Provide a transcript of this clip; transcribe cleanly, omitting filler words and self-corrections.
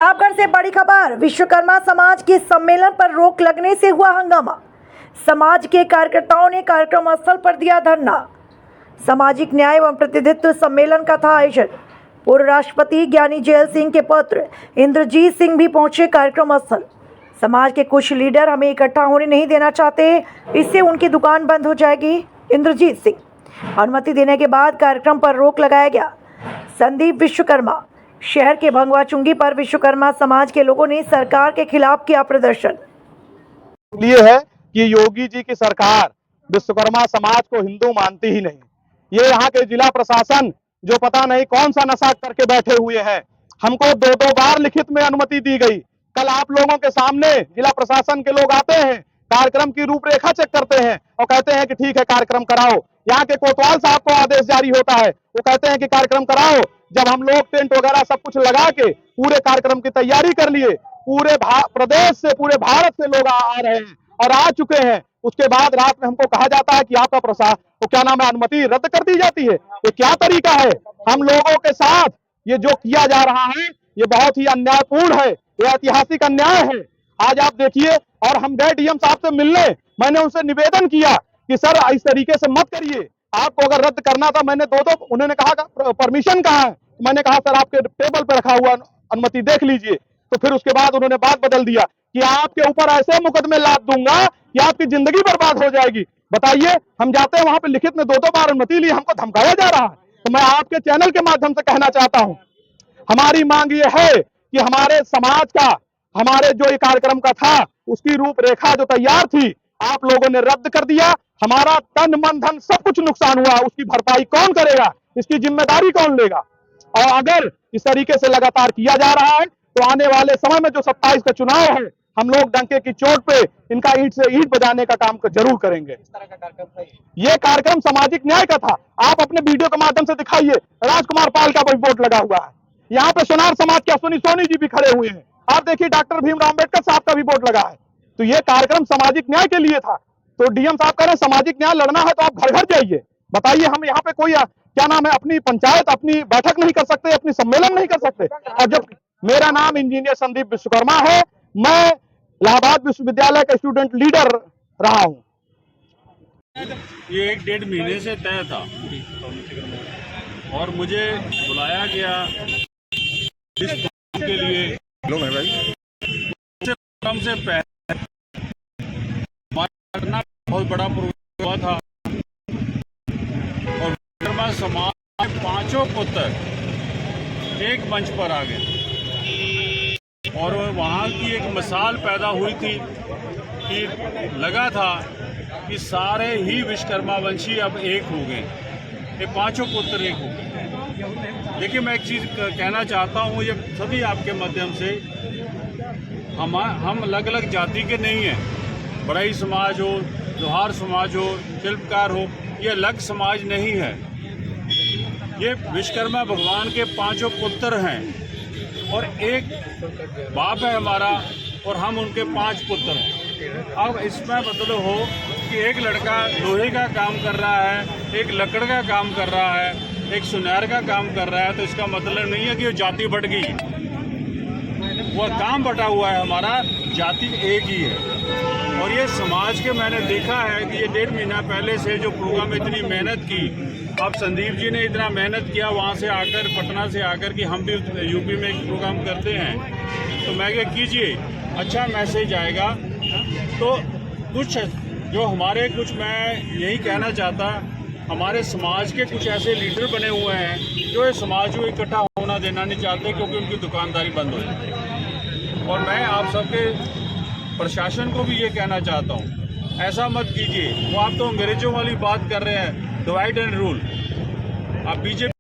प्रतापगढ़ से बड़ी खबर। विश्वकर्मा समाज के सम्मेलन पर रोक लगने से हुआ हंगामा। समाज के कार्यकर्ताओं ने कार्यक्रम स्थल पर दिया धरना। सामाजिक न्याय एवं प्रतिनिधित्व सम्मेलन का था आयोजन। पूर्व राष्ट्रपति ज्ञानी जैल सिंह के पुत्र इंद्रजीत सिंह भी पहुंचे कार्यक्रम स्थल। समाज के कुछ लीडर हमें इकट्ठा होने नहीं देना चाहते, इससे उनकी दुकान बंद हो जाएगी। इंद्रजीत सिंह अनुमति देने के बाद कार्यक्रम पर रोक लगाया गया। संदीप विश्वकर्मा शहर के भंगवा चुंगी पर विश्वकर्मा समाज के लोगों ने सरकार के खिलाफ किया प्रदर्शन। ये है कि योगी जी की सरकार विश्वकर्मा समाज को हिंदू मानती ही नहीं। ये यहाँ के जिला प्रशासन जो पता नहीं कौन सा नशा करके बैठे हुए हैं। हमको दो बार लिखित में अनुमति दी गई। कल आप लोगों के सामने जिला प्रशासन के लोग आते हैं, कार्यक्रम की रूपरेखा चेक करते हैं और कहते हैं कि ठीक है कार्यक्रम कराओ। यहाँ के कोतवाल साहब को आदेश जारी होता है, वो कहते हैं कि कार्यक्रम कराओ। जब हम लोग टेंट वगैरह सब कुछ लगा के पूरे कार्यक्रम की तैयारी कर लिए, पूरे प्रदेश से पूरे भारत से लोग आ रहे हैं और आ चुके हैं, उसके बाद रात में हमको कहा जाता है कि आपका प्रशासन तो क्या नाम है अनुमति रद्द कर दी जाती है। ये क्या तरीका है? हम लोगों के साथ ये जो किया जा रहा है ये बहुत ही अन्यायपूर्ण है, ये ऐतिहासिक अन्याय है। आज आप देखिए, और हम गए डीएम साहब से मिलने, मैंने उनसे निवेदन किया कि सर इस तरीके से मत करिए, आपको अगर रद्द करना था। मैंने उन्होंने कहा परमिशन कहाँ है, मैंने कहा सर आपके टेबल पे रखा हुआ अनुमति देख लीजिए। तो फिर उसके बाद उन्होंने बात बदल दिया कि आपके ऊपर ऐसे मुकदमे लाद दूंगा कि आपकी जिंदगी बर्बाद हो जाएगी। बताइए, हम जाते हैं वहां पे लिखित में दो बार अनुमति ली, हमको धमकाया जा रहा है। तो मैं आपके चैनल के माध्यम से कहना चाहता हूं, हमारी मांग ये है कि हमारे समाज का, हमारे जो ये कार्यक्रम का था उसकी रूपरेखा जो तैयार थी आप लोगों ने रद्द कर दिया। हमारा तन मन धन सब कुछ नुकसान हुआ, उसकी भरपाई कौन करेगा, इसकी जिम्मेदारी कौन लेगा? और अगर इस तरीके से लगातार किया जा रहा है तो आने वाले समय में जो 27 का चुनाव है, हम लोग डंके की चोट पे इनका ईंट से ईंट बजाने का काम जरूर करेंगे। ये कार्यक्रम सामाजिक न्याय का था। आप अपने वीडियो के माध्यम से दिखाइए, राजकुमार पाल का भी बोर्ड लगा हुआ है। यहाँ पे सोनार समाज के अश्विनी सोनी जी भी खड़े हुए हैं। आप देखिए डॉक्टर भीमराव अम्बेडकर साहब का भी बोर्ड लगा है। तो ये कार्यक्रम सामाजिक न्याय के लिए था। तो डीएम साहब कह रहे हैं सामाजिक न्याय लड़ना है तो आप घर घर जाइए। बताइए, हम यहाँ पे कोई क्या नाम है अपनी पंचायत, अपनी बैठक नहीं कर सकते, अपनी सम्मेलन नहीं कर सकते? और जब मेरा नाम इंजीनियर संदीप विश्वकर्मा है, मैं इलाहाबाद विश्वविद्यालय का स्टूडेंट लीडर रहा हूँ। ये 1-1.5 महीने से तय था और मुझे बुलाया गया इस के लिए। प्रोग्राम से पहले बहुत बड़ा प्रोग्राम हुआ था और विश्वकर्मा समाज के 5 पुत्र एक मंच पर आ गए और वहाँ की एक मिसाल पैदा हुई थी कि लगा था कि सारे ही विश्वकर्मा वंशी अब एक हो गए, ये 5 पुत्र एक हो गए। देखिए, मैं एक चीज़ कहना चाहता हूँ, ये सभी आपके माध्यम से, हम अलग अलग जाति के नहीं हैं। बड़ई समाज हो, लोहार समाज हो, शिल्पकार हो, ये अलग समाज नहीं है। ये विश्वकर्मा भगवान के 5 पुत्र हैं और एक बाप है हमारा और हम उनके 5 पुत्र हैं। अब इसमें मतलब हो कि एक लड़का लोहे का काम कर रहा है, एक लकड़ का काम कर रहा है, एक सुनार का काम कर रहा है, तो इसका मतलब नहीं है कि वो जाति बट गई। वो काम बटा हुआ है, हमारा जाति एक ही है। और ये समाज के मैंने देखा है कि ये 1.5 महीना पहले से जो प्रोग्राम इतनी मेहनत की, अब संदीप जी ने इतना मेहनत किया वहाँ से आकर, पटना से आकर कि हम भी यूपी में एक प्रोग्राम करते हैं, तो मैं क्या कीजिए, अच्छा मैसेज आएगा। तो कुछ जो हमारे मैं यही कहना चाहता, हमारे समाज के कुछ ऐसे लीडर बने हुए हैं जो ये समाज को इकट्ठा होना देना नहीं चाहते क्योंकि उनकी दुकानदारी बंद हो जाती है। और मैं आप सबके प्रशासन को भी ये कहना चाहता हूँ, ऐसा मत कीजिए। वो आप तो अंग्रेजों वाली बात कर रहे हैं, डिवाइड एंड रूल। आप बीजेपी